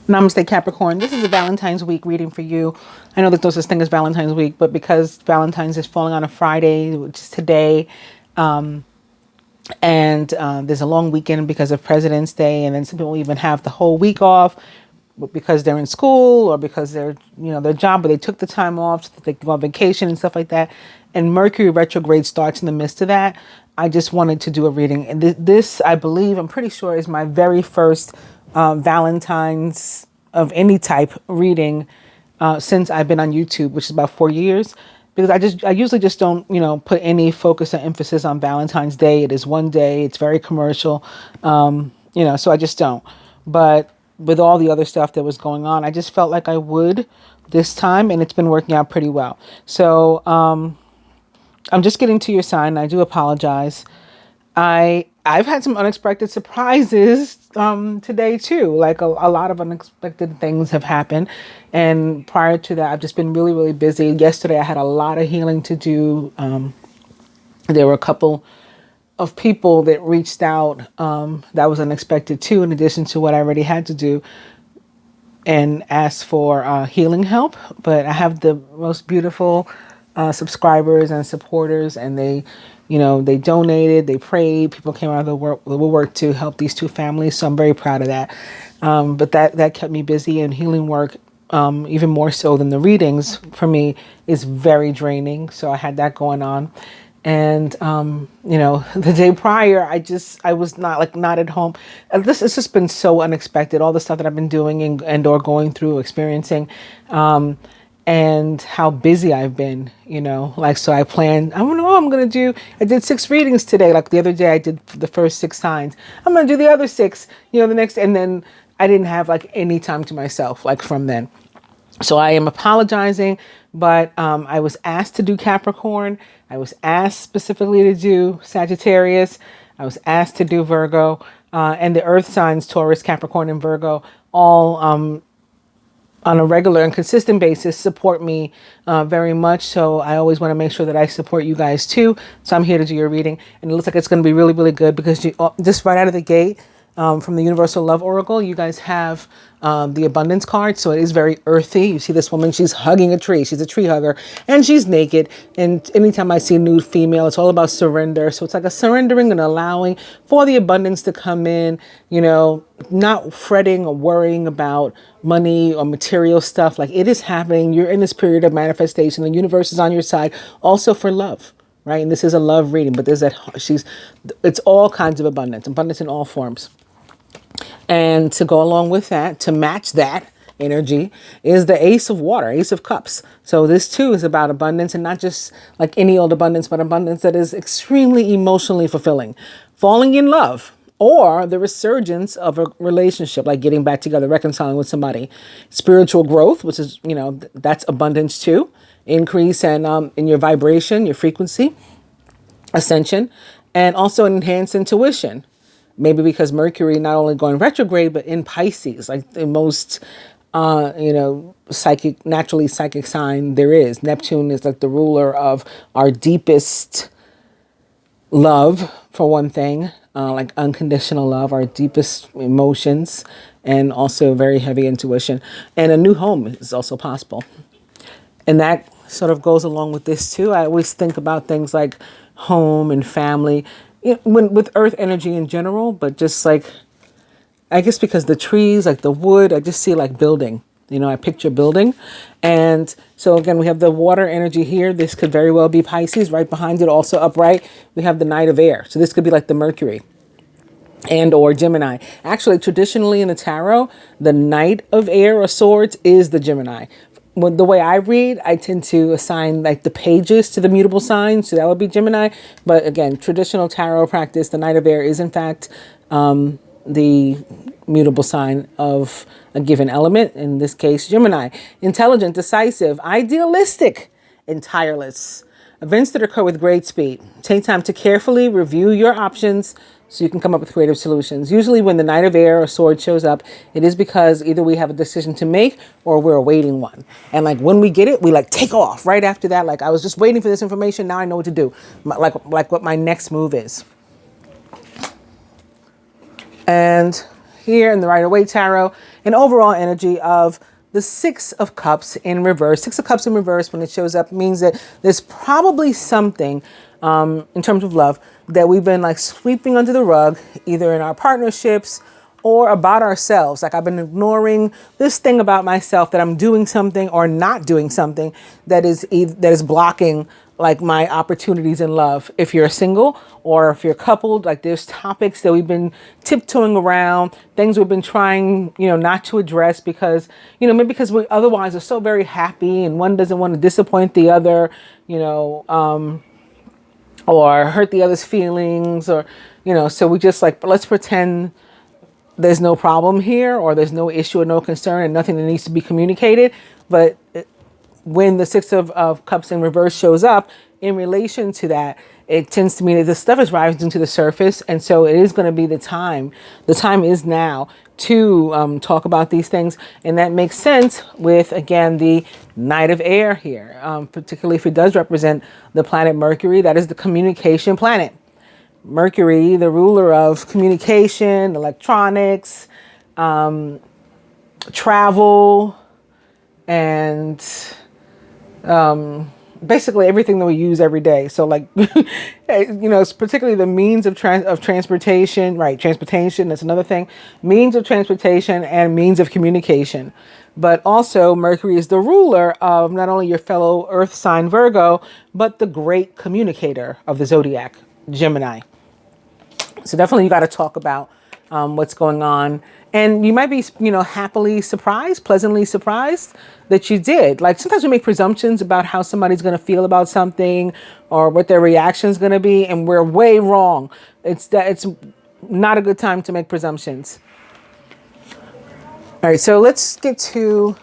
Namaste Capricorn. This is a Valentine's week reading for you. I know that there's this thing as Valentine's week, but because Valentine's is falling on a Friday, which is today, and there's a long weekend because of President's Day, and then some people even have the whole week off because they're in school or because they're, their job, but they took the time off so that they can go on vacation and stuff like that. And Mercury retrograde starts in the midst of that. I just wanted to do a reading. And this, I believe, I'm pretty sure, is my very first Valentine's of any type reading since I've been on YouTube, which is about 4 years. Because I usually just don't, put any focus or emphasis on Valentine's Day. It is one day. It's very commercial, so I just don't. But with all the other stuff that was going on, I just felt like I would this time, and it's been working out pretty well. So I'm just getting to your sign. I do apologize. I've had some unexpected surprises today too. Like a lot of unexpected things have happened. And prior to that, I've just been really, really busy. Yesterday, I had a lot of healing to do. There were a couple of people that reached out that was unexpected too, in addition to what I already had to do, and asked for healing help. But I have the most beautiful subscribers and supporters, and they donated, they prayed, people came out of the woodwork to help these two families. So I'm very proud of that. But that kept me busy, and healing work, even more so than the readings for me, is very draining. So I had that going on. And, the day prior, I was not at home. This has just been so unexpected. All the stuff that I've been doing and or going through, experiencing, and how busy I've been, so I planned, I don't know what I'm going to do. I did 6 readings today. Like the other day, I did the first 6 signs. I'm going to do the other 6, the next, and then I didn't have any time to myself, from then. So I am apologizing, but I was asked to do Capricorn. I was asked specifically to do Sagittarius. I was asked to do Virgo, and the earth signs, Taurus, Capricorn, and Virgo, all on a regular and consistent basis support me very much. So I always want to make sure that I support you guys too. So I'm here to do your reading, and it looks like it's going to be really, really good because just right out of the gate, from the Universal Love Oracle, you guys have the abundance card. So it is very earthy. You see this woman, she's hugging a tree. She's a tree hugger, and she's naked. And anytime I see a nude female, it's all about surrender. So it's like a surrendering and allowing for the abundance to come in, not fretting or worrying about money or material stuff. Like, it is happening. You're in this period of manifestation. The universe is on your side also for love. Right. And this is a love reading, but there's it's all kinds of abundance in all forms. And to go along with that, to match that energy, is the Ace of Water, Ace of Cups. So this too is about abundance, and not just like any old abundance, but abundance that is extremely emotionally fulfilling. Falling in love, or the resurgence of a relationship, like getting back together, reconciling with somebody. Spiritual growth, which is, that's abundance too. Increase and in your vibration, your frequency, ascension, and also enhanced intuition. Maybe because Mercury not only going retrograde, but in Pisces, like the most, naturally psychic sign there is. Neptune is like the ruler of our deepest love, for one thing, like unconditional love, our deepest emotions, and also very heavy intuition. And a new home is also possible. And that sort of goes along with this too. I always think about things like home and family, with earth energy in general, but just I guess because the trees, like the wood, I just see like building, I picture building. And so again, we have the water energy here. This could very well be Pisces. Right behind it, also upright, we have the Knight of Air. So this could be like the Mercury and or Gemini. Actually, traditionally in the tarot, the Knight of Air or Swords is the Gemini. The way I read, I tend to assign like the pages to the mutable signs. So that would be Gemini. But again, traditional tarot practice, the Knight of Air is in fact the mutable sign of a given element. In this case, Gemini. Intelligent, decisive, idealistic, and tireless. Events that occur with great speed. Take time to carefully review your options so you can come up with creative solutions. Usually when the Knight of Air or Sword shows up, it is because either we have a decision to make or we're awaiting one. And like when we get it, we like take off right after that. Like, I was just waiting for this information. Now I know what to do. Like what my next move is. And here in the Rider-Waite Tarot, an overall energy of the Six of Cups in reverse. Six of Cups in reverse, when it shows up, means that there's probably something in terms of love that we've been like sweeping under the rug, either in our partnerships or about ourselves. Like I've been ignoring this thing about myself, that I'm doing something or not doing something that is blocking like my opportunities in love. If you're single or if you're coupled, like there's topics that we've been tiptoeing around, things we've been trying, not to address because, maybe because we otherwise are so very happy and one doesn't want to disappoint the other, or hurt the other's feelings, or, so we just like, let's pretend there's no problem here, or there's no issue or no concern and nothing that needs to be communicated. But when the Six of Cups in reverse shows up in relation to that, it tends to mean that this stuff is rising to the surface. And so it is going to be the time. The time is now to talk about these things. And that makes sense with, again, the Knight of Air here, particularly if it does represent the planet Mercury. That is the communication planet. Mercury, the ruler of communication, electronics, travel, and basically everything that we use every day. So like, it's particularly the means of transportation, right? Transportation, that's another thing. Means of transportation and means of communication. But also Mercury is the ruler of not only your fellow earth sign Virgo, but the great communicator of the zodiac, Gemini. So definitely you got to talk about what's going on. And you might be, happily surprised, pleasantly surprised that you did. Like sometimes we make presumptions about how somebody's going to feel about something or what their reaction is going to be. And we're way wrong. It's not a good time to make presumptions. All right, so let's get to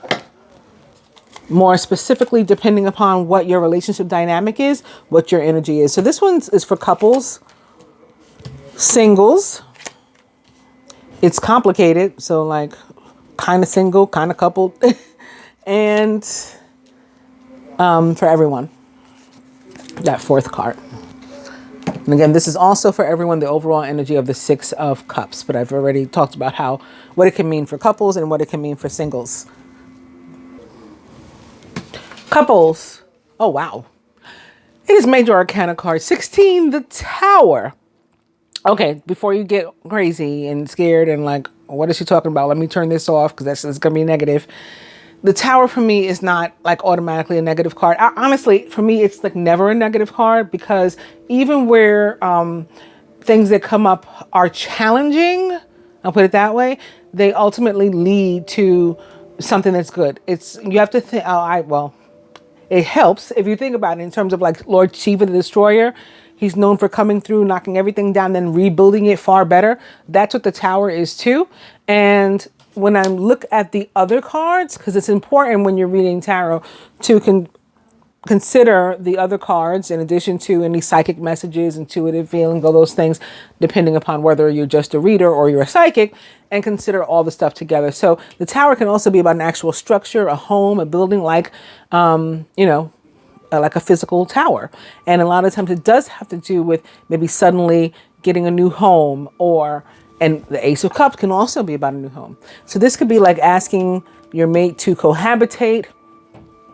more specifically, depending upon what your relationship dynamic is, what your energy is. So this one is for couples. Singles, it's complicated. So like kind of single, kind of coupled, and for everyone, that fourth card. And again, this is also for everyone, the overall energy of the Six of Cups. But I've already talked about what it can mean for couples and what it can mean for singles. Couples. Oh, wow. It is Major Arcana card 16, the Tower. Okay, before you get crazy and scared and like, what is she talking about? Let me turn this off because that's going to be negative. The Tower for me is not like automatically a negative card. Honestly, for me, it's like never a negative card because even where things that come up are challenging, I'll put it that way, they ultimately lead to something that's good. You have to think, it helps if you think about it in terms of like Lord Shiva the Destroyer. He's known for coming through, knocking everything down, then rebuilding it far better. That's what the Tower is too. And when I look at the other cards, because it's important when you're reading tarot to consider the other cards in addition to any psychic messages, intuitive feelings, all those things, depending upon whether you're just a reader or you're a psychic, and consider all the stuff together. So the Tower can also be about an actual structure, a home, a building, like, like a physical tower. And a lot of times it does have to do with maybe suddenly getting a new home, and the Ace of Cups can also be about a new home. So this could be like asking your mate to cohabitate.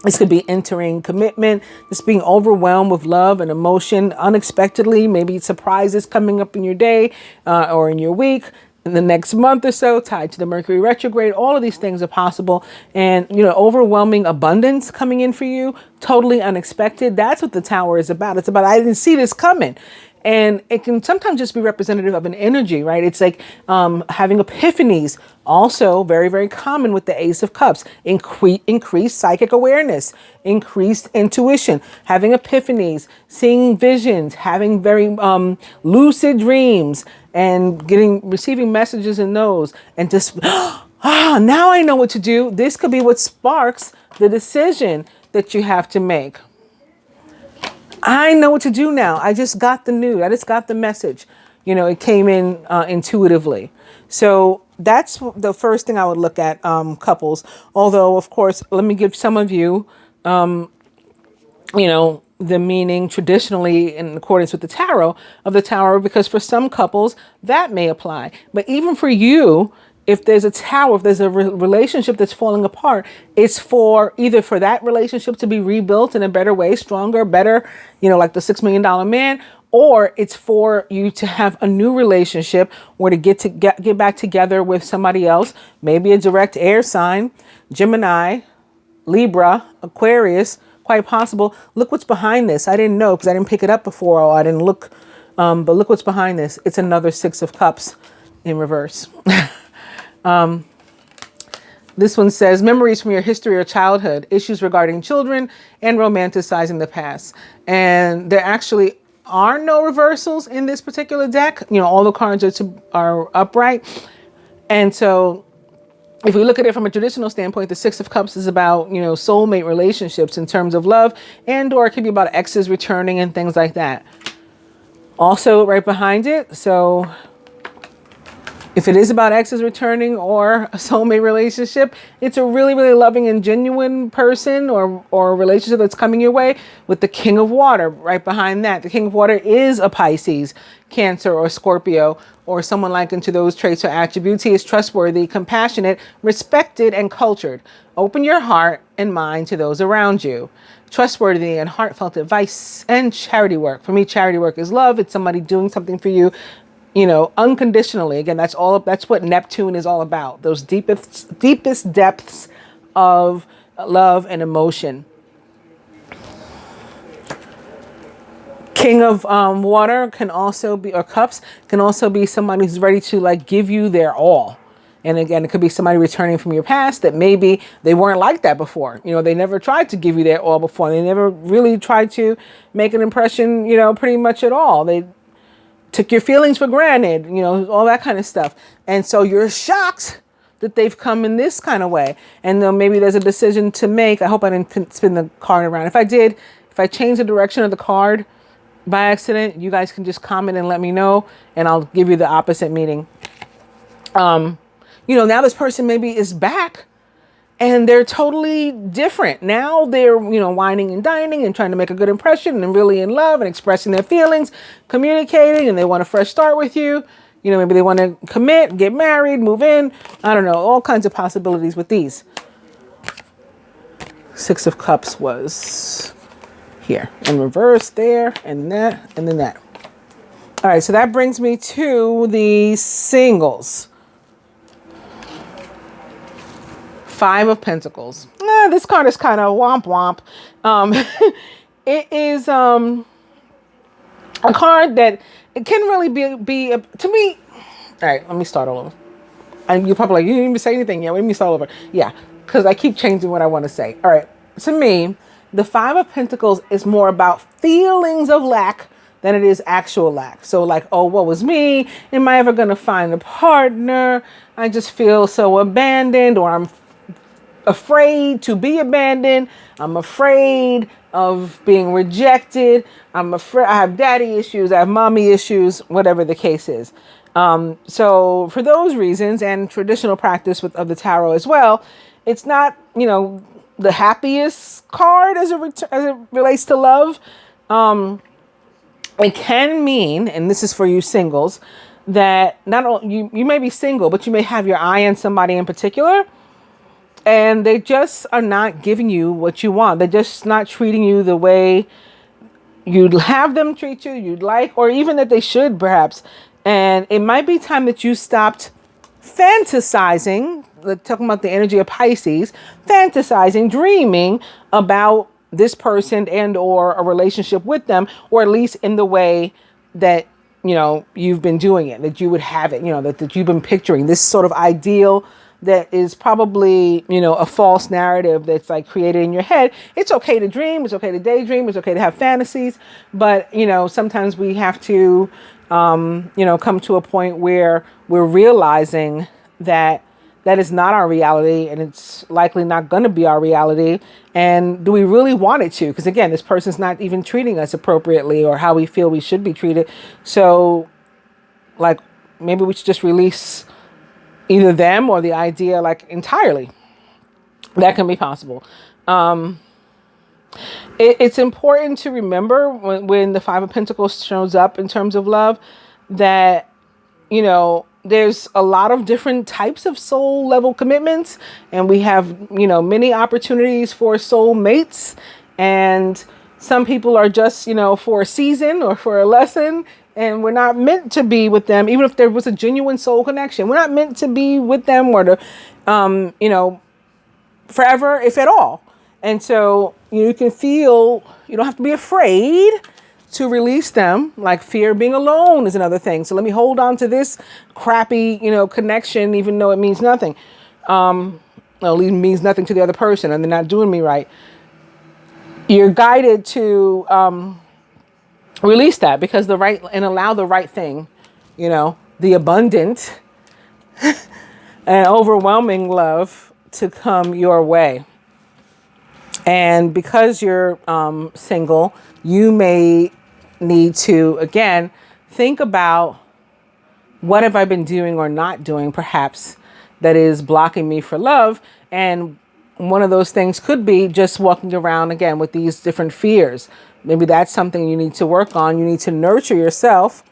This could be entering commitment, just being overwhelmed with love and emotion unexpectedly, maybe surprises coming up in your day or in your week. In the next month or so, tied to the Mercury retrograde. All of these things are possible. And, overwhelming abundance coming in for you, totally unexpected. That's what the Tower is about. It's about, I didn't see this coming. And it can sometimes just be representative of an energy, right? It's like having epiphanies, also very, very common with the Ace of Cups. Increased psychic awareness, increased intuition, having epiphanies, seeing visions, having very lucid dreams, and receiving messages in those, and just, now I know what to do. This could be what sparks the decision that you have to make. I know what to do now. I just got the news. I just got the message. It came in intuitively. So that's the first thing I would look at, couples. Although, of course, let me give some of you, the meaning traditionally in accordance with the tarot of the Tower, because for some couples that may apply. But even for you, if there's a tower, if there's a relationship that's falling apart, it's for either for that relationship to be rebuilt in a better way, stronger, better, like the $6 million man, or it's for you to have a new relationship or to get back together with somebody else, maybe a direct air sign, Gemini, Libra, Aquarius, quite possible. Look what's behind this. I didn't know because I didn't pick it up before, or I didn't look, but look what's behind this. It's another Six of Cups in reverse. This one says memories from your history or childhood, issues regarding children, and romanticizing the past. And there actually are no reversals in this particular deck. All the cards are upright. And so if we look at it from a traditional standpoint, the Six of Cups is about, soulmate relationships in terms of love, and or it could be about exes returning and things like that. Also right behind it, so if it is about exes returning or a soulmate relationship, it's a really, really loving and genuine person or a relationship that's coming your way with the King of Water right behind that. The King of Water is a Pisces, Cancer, or Scorpio, or someone likened to those traits or attributes. He is trustworthy, compassionate, respected, and cultured. Open your heart and mind to those around you. Trustworthy and heartfelt advice and charity work. For me, charity work is love. It's somebody doing something for you, unconditionally. Again, that's what Neptune is all about. Those deepest depths of love and emotion. King of water can also be, or cups can also be somebody who's ready to give you their all. And again, it could be somebody returning from your past that maybe they weren't like that before. They never tried to give you their all before. They never really tried to make an impression, pretty much at all. They took your feelings for granted, all that kind of stuff. And so you're shocked that they've come in this kind of way. And then maybe there's a decision to make. I hope I didn't spin the card around. If I did, if I changed the direction of the card by accident, you guys can just comment and let me know, and I'll give you the opposite meaning. Now this person maybe is back and they're totally different. Now they're, whining and dining and trying to make a good impression and really in love and expressing their feelings, communicating, and they want a fresh start with you. Maybe they want to commit, get married, move in. I don't know, all kinds of possibilities with these. Six of Cups was here in reverse, there, and that, and then that. All right, so that brings me to the singles. Five of Pentacles. This card is kind of womp womp. It is a card that it can really be to me. All right, let me start all over. And you're probably like, you didn't even say anything yet. Let me start over. Yeah, because I keep changing what I want to say. All right, to me, the Five of Pentacles is more about feelings of lack than it is actual lack. So oh, what was me? Am I ever going to find a partner? I just feel so abandoned, or I'm afraid to be abandoned. I'm afraid of being rejected. I'm afraid. I have daddy issues. I have mommy issues, whatever the case is. So for those reasons, and traditional practice of the tarot as well, it's not, the happiest card as it relates to love. It can mean, and this is for you singles, that not only you may be single, but you may have your eye on somebody in particular, and they just are not giving you what you want. They're just not treating you the way you'd have them treat you, you'd like, or even that they should, perhaps. And it might be time that you stopped fantasizing, talking about the energy of Pisces, fantasizing, dreaming about this person and or a relationship with them, or at least in the way that, you've been doing it, that you would have it, that you've been picturing this sort of ideal that is probably, a false narrative that's created in your head. It's okay to dream. It's okay to daydream. It's okay to have fantasies. But, sometimes we have to, come to a point where we're realizing that that is not our reality, and it's likely not going to be our reality. And do we really want it to? Because again, this person's not even treating us appropriately or how we feel we should be treated. So maybe we should just release either them or the idea entirely. That can be possible. It's important to remember when the Five of Pentacles shows up in terms of love that, there's a lot of different types of soul level commitments, and we have, many opportunities for soul mates. And some people are just, for a season or for a lesson, and we're not meant to be with them. Even if there was a genuine soul connection, we're not meant to be with them or to, forever, if at all. And so you can feel, you don't have to be afraid to release them. Like fear of being alone is another thing. So let me hold on to this crappy, connection, even though it means nothing. Well, it means nothing to the other person and they're not doing me right. You're guided to release that, because and allow the right thing, the abundant and overwhelming love to come your way. And because you're single, you may need to, again, think about, what have I been doing or not doing, perhaps, that is blocking me for love. And one of those things could be just walking around, again, with these different fears. Maybe that's something you need to work on. You need to nurture yourself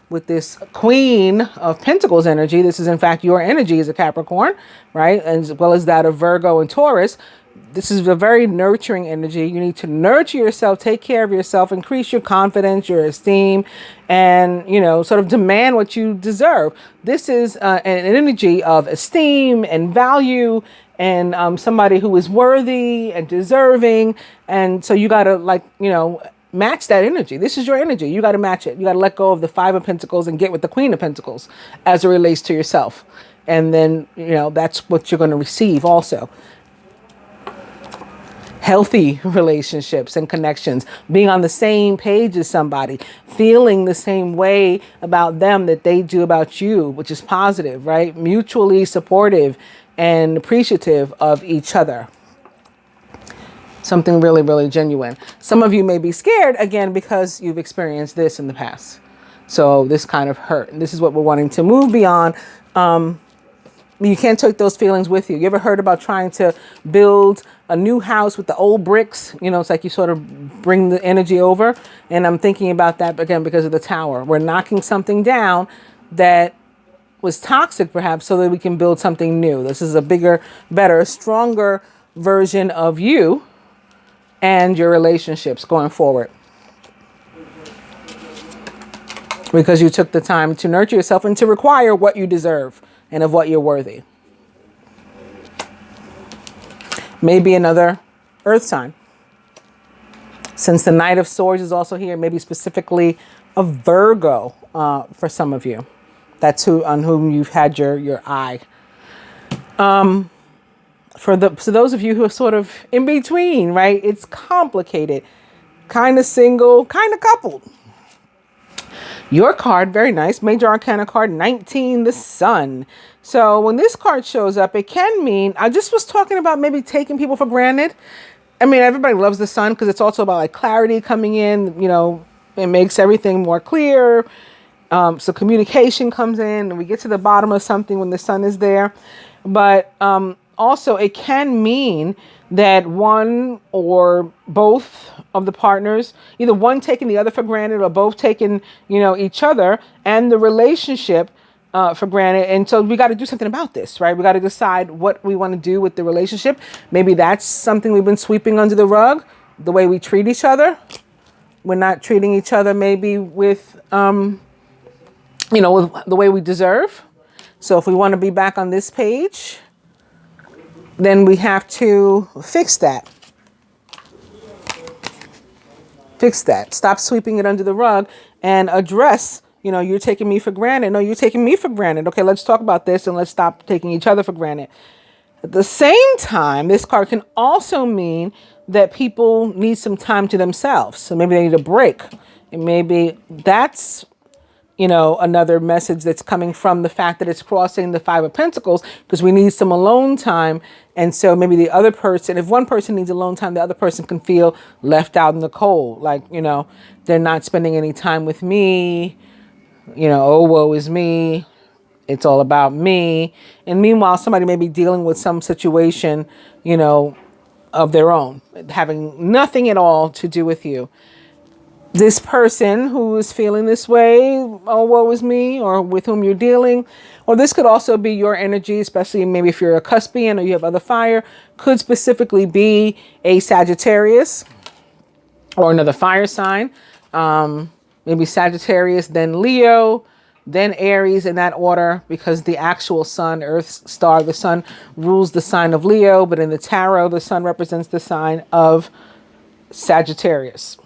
with this Queen of Pentacles energy. This is, in fact, your energy as a Capricorn, right? As well as that of Virgo and Taurus. This is a very nurturing energy. You need to nurture yourself, take care of yourself, increase your confidence, your esteem, and, sort of demand what you deserve. This is an energy of esteem and value, and somebody who is worthy and deserving. And so you got to, match that energy. This is your energy. You got to match it. You got to let go of the Five of Pentacles and get with the Queen of Pentacles as it relates to yourself. And then, that's what you're going to receive also. Healthy relationships and connections, being on the same page as somebody, feeling the same way about them that they do about you, which is positive, right? Mutually supportive and appreciative of each other. Something really, really genuine. Some of you may be scared, again, because you've experienced this in the past. So this kind of hurt. And this is what we're wanting to move beyond. You can't take those feelings with you. You ever heard about trying to build a new house with the old bricks? It's like you sort of bring the energy over. And I'm thinking about that, again, because of the Tower. We're knocking something down that was toxic, perhaps, so that we can build something new. This is a bigger, better, stronger version of you and your relationships going forward. Because you took the time to nurture yourself and to require what you deserve and of what you're worthy. Maybe another earth sign. Since the Knight of Swords is also here, maybe specifically a Virgo for some of you. That's on whom you've had your eye. So those of you who are sort of in between, right? It's complicated. Kind of single, kind of coupled. Your card, very nice. Major Arcana card 19, the Sun. So when this card shows up, it can mean, I just was talking about maybe taking people for granted. I mean, everybody loves the Sun because it's also about like clarity coming in, it makes everything more clear. So communication comes in and we get to the bottom of something when the Sun is there. But also it can mean that one or both of the partners, either one taking the other for granted or both taking, each other and the relationship for granted. And so we got to do something about this, right? We got to decide what we want to do with the relationship. Maybe that's something we've been sweeping under the rug, the way we treat each other. We're not treating each other maybe with, with the way we deserve. So if we want to be back on this page, then we have to fix that. Fix that. Stop sweeping it under the rug and address, you're taking me for granted. No, you're taking me for granted. Okay, let's talk about this and let's stop taking each other for granted. At the same time, this card can also mean that people need some time to themselves. So maybe they need a break. And maybe that's another message that's coming from the fact that it's crossing the Five of Pentacles, because we need some alone time. And so maybe the other person, if one person needs alone time, the other person can feel left out in the cold. Like, they're not spending any time with me. Oh, woe is me. It's all about me. And meanwhile, somebody may be dealing with some situation, of their own, having nothing at all to do with you. this person who is feeling this way, oh, woe is me, or with whom you're dealing, or this could also be your energy, especially maybe if you're a Cuspian or you have other fire, could specifically be a Sagittarius or another fire sign. Maybe Sagittarius, then Leo, then Aries in that order, because the actual sun, Earth's star, the sun rules the sign of Leo, but in the tarot, the sun represents the sign of Sagittarius.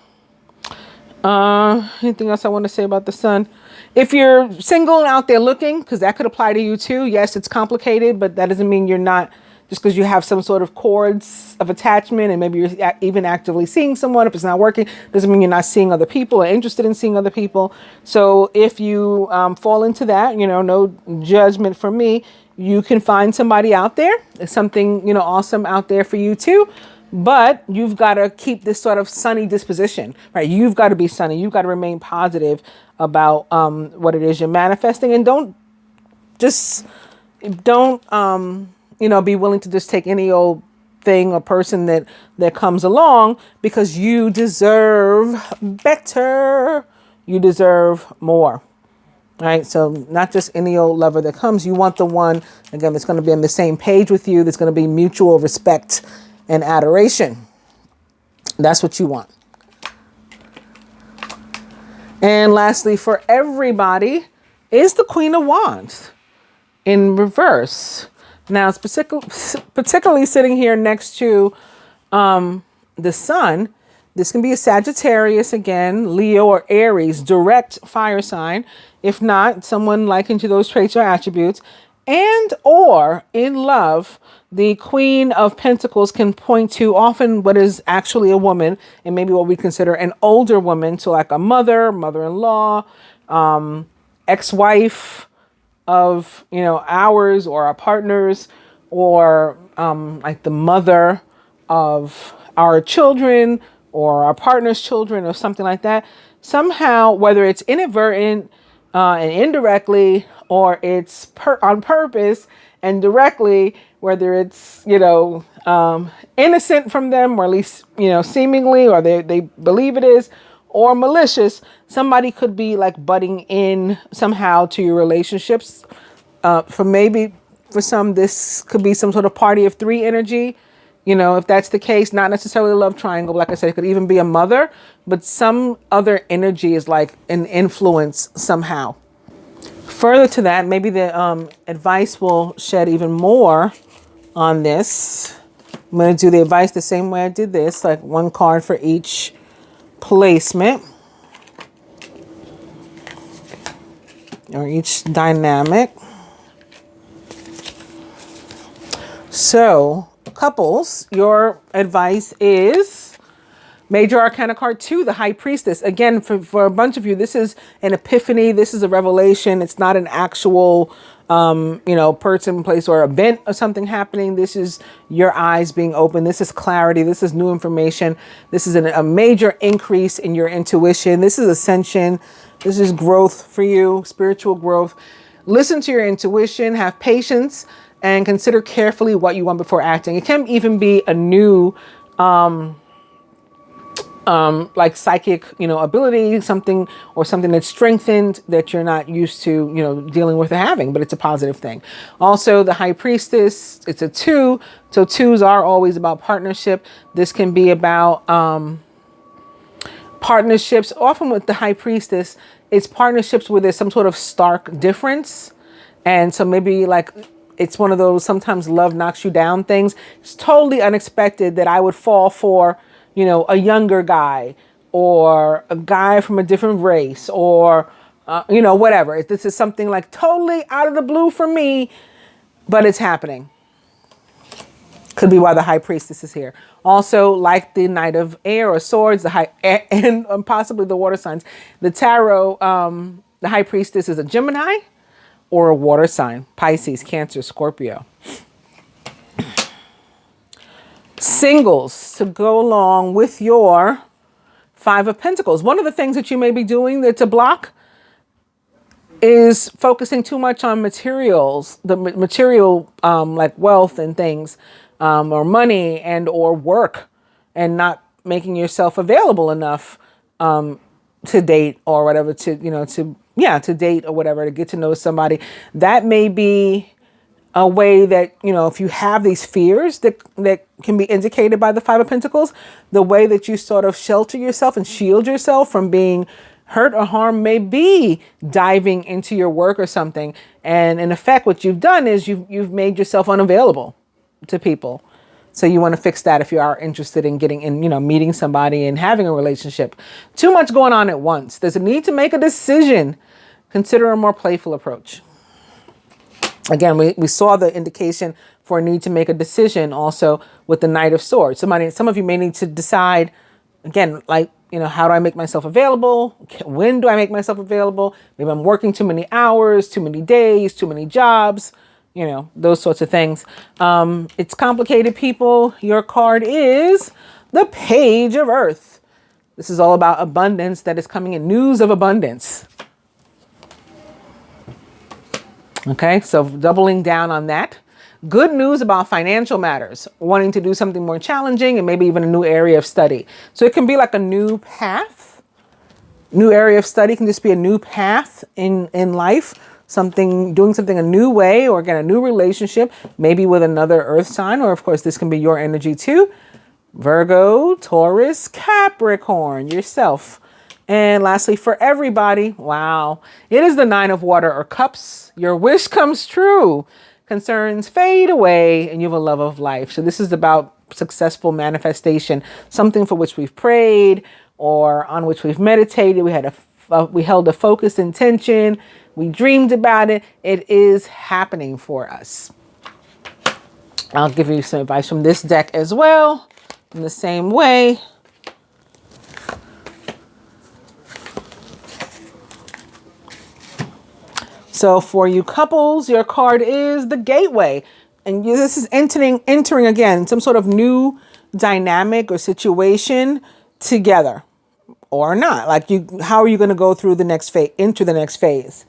Anything else I want to say about the sun? If you're single and out there looking, because that could apply to you too. Yes, it's complicated, but that doesn't mean you're not, just because you have some sort of cords of attachment and maybe you're even actively seeing someone. If it's not working, doesn't mean you're not seeing other people or interested in seeing other people. So if you fall into that, no judgment from me, you can find somebody out there. There's something, awesome out there for you too. But you've got to keep this sort of sunny disposition, right? You've got to be sunny. You've got to remain positive about what it is you're manifesting, and don't be willing to just take any old thing or person that comes along, because you deserve better. You deserve more. Right? So not just any old lover that comes. You want the one, again, that's going to be on the same page with you. That's going to be mutual respect and adoration. That's what you want. And lastly, for everybody, is the Queen of Wands in reverse. Now, it's particularly sitting here next to the sun. This can be a Sagittarius again, Leo or Aries, direct fire sign. If not, someone likened to those traits or attributes. And or in love, the Queen of Pentacles can point to often what is actually a woman, and maybe what we consider an older woman. So like a mother, mother-in-law, ex-wife of, ours or our partners, or like the mother of our children or our partner's children or something like that. Somehow, whether it's inadvertent and indirectly, or it's on purpose and directly, whether it's, innocent from them, or at least, seemingly, or they believe it is, or malicious, somebody could be like butting in somehow to your relationships. For some, this could be some sort of party of three energy. If that's the case, not necessarily a love triangle. Like I said, it could even be a mother, but some other energy is like an influence somehow. Further to that, maybe the advice will shed even more on this. I'm going to do the advice the same way I did this, like one card for each placement or each dynamic. So, couples, your advice is Major Arcana card 2, the High Priestess. Again, for a bunch of you, this is an epiphany. This is a revelation. It's not an actual, person, place, or event or something happening. This is your eyes being open. This is clarity. This is new information. This is a major increase in your intuition. This is ascension. This is growth for you, spiritual growth. Listen to your intuition. Have patience and consider carefully what you want before acting. It can even be a new like psychic, ability, something that's strengthened that you're not used to, dealing with or having, but it's a positive thing. Also, the High Priestess, it's a 2. So 2s are always about partnership. This can be about partnerships. Often with the High Priestess, it's partnerships where there's some sort of stark difference. And so maybe like it's one of those sometimes love knocks you down things. It's totally unexpected that I would fall for a younger guy or a guy from a different race or, whatever. This is something like totally out of the blue for me, but it's happening. Could be why the High Priestess is here. Also, like the Knight of Air or Swords, and possibly the water signs. The tarot, the High Priestess is a Gemini or a water sign, Pisces, Cancer, Scorpio. Singles, to go along with your 5 of Pentacles. One of the things that you may be doing that's a block is focusing too much on materials, the material like wealth and things, or money and or work, and not making yourself available enough to date or whatever, to date or whatever, to get to know somebody. That may be a way that, if you have these fears that can be indicated by the Five of Pentacles, the way that you sort of shelter yourself and shield yourself from being hurt or harmed may be diving into your work or something. And in effect, what you've done is you've made yourself unavailable to people. So you want to fix that if you are interested in getting in, meeting somebody and having a relationship. Too much going on at once. There's a need to make a decision. Consider a more playful approach. Again, we saw the indication for a need to make a decision also with the Knight of Swords. Some of you may need to decide, again, like, how do I make myself available? When do I make myself available? Maybe I'm working too many hours, too many days, too many jobs, those sorts of things. It's complicated, people. Your card is the Page of Earth. This is all about abundance that is coming in, news of abundance. Okay, so doubling down on that. Good news about financial matters, wanting to do something more challenging and maybe even a new area of study. So it can be like a new path. New area of study can just be a new path in life, doing something a new way, or again, a new relationship, maybe with another earth sign, or of course, this can be your energy too. Virgo, Taurus, Capricorn, yourself. And lastly, for everybody, wow, it is the Nine of Water or Cups. Your wish comes true. Concerns fade away and you have a love of life. So this is about successful manifestation, something for which we've prayed or on which we've meditated. We held a focused intention. We dreamed about it. It is happening for us. I'll give you some advice from this deck as well in the same way. So for you couples, your card is the Gateway. And this is entering again, some sort of new dynamic or situation together or not. Like how are you going to go through the next phase, into the next phase?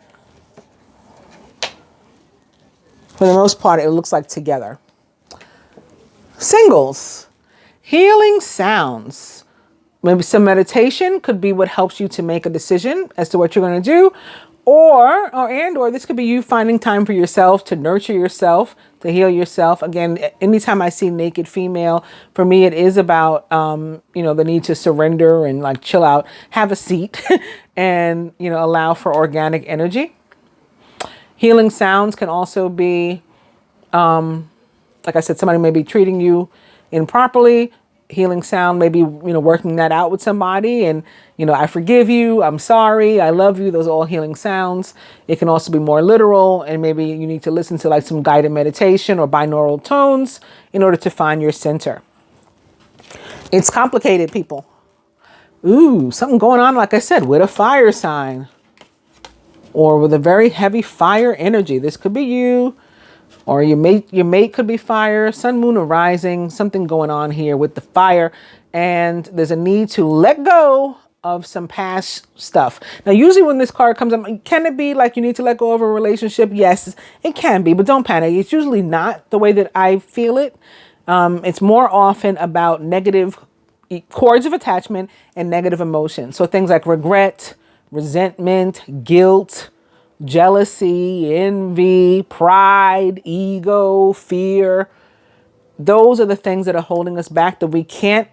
For the most part, it looks like together. Singles, healing sounds. Maybe some meditation could be what helps you to make a decision as to what you're going to do. Or this could be you finding time for yourself, to nurture yourself, to heal yourself. Again, anytime I see naked female, for me, it is about, the need to surrender and like chill out, have a seat and, allow for organic energy. Healing sounds can also be, like I said, somebody may be treating you improperly. Healing sound, maybe, working that out with somebody and, I forgive you, I'm sorry, I love you. Those are all healing sounds. It can also be more literal, and maybe you need to listen to like some guided meditation or binaural tones in order to find your center. It's complicated, people. Ooh, something going on, like I said, with a fire sign or with a very heavy fire energy. This could be you. Or your mate could be fire, sun, moon, or rising, something going on here with the fire. And there's a need to let go of some past stuff. Now, usually when this card comes up, can it be like you need to let go of a relationship? Yes, it can be, but don't panic. It's usually not the way that I feel it. It's more often about negative cords of attachment and negative emotions. So things like regret, resentment, guilt, jealousy, envy, pride, ego, fear. Those are the things that are holding us back, that we can't,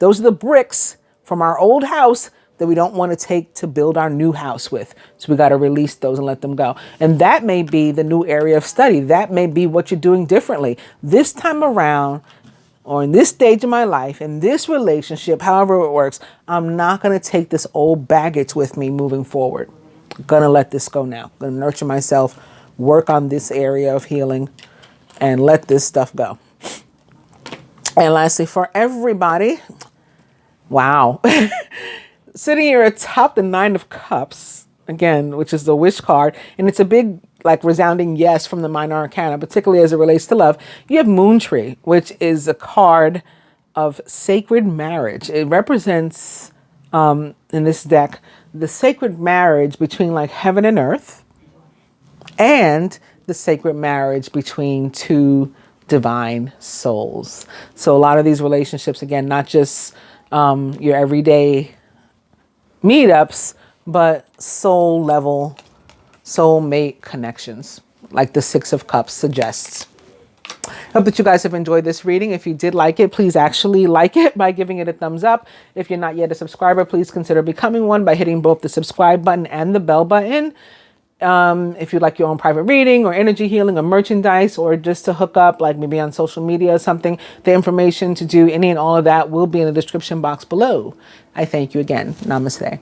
those are the bricks from our old house that we don't want to take to build our new house with. So we got to release those and let them go. And that may be the new area of study. That may be what you're doing differently this time around, or in this stage of my life, in this relationship, however it works. I'm not going to take this old baggage with me moving forward. Gonna let this go now. Gonna nurture myself, work on this area of healing, and let this stuff go. And lastly, for everybody, wow. Sitting here atop the Nine of Cups, again, which is the wish card, and it's a big, like, resounding yes from the Minor Arcana, particularly as it relates to love. You have Moon Tree, which is a card of sacred marriage. It represents, in this deck, the sacred marriage between like heaven and earth, and the sacred marriage between two divine souls. So a lot of these relationships, again, not just your everyday meetups, but soul level, soulmate connections, like the Six of Cups suggests. Hope that you guys have enjoyed this reading. If you did like it, please actually like it by giving it a thumbs up. If you're not yet a subscriber, please consider becoming one by hitting both the subscribe button and the bell button. If you'd like your own private reading or energy healing or merchandise, or just to hook up, like maybe on social media or something, the information to do any and all of that will be in the description box below. I thank you again. Namaste.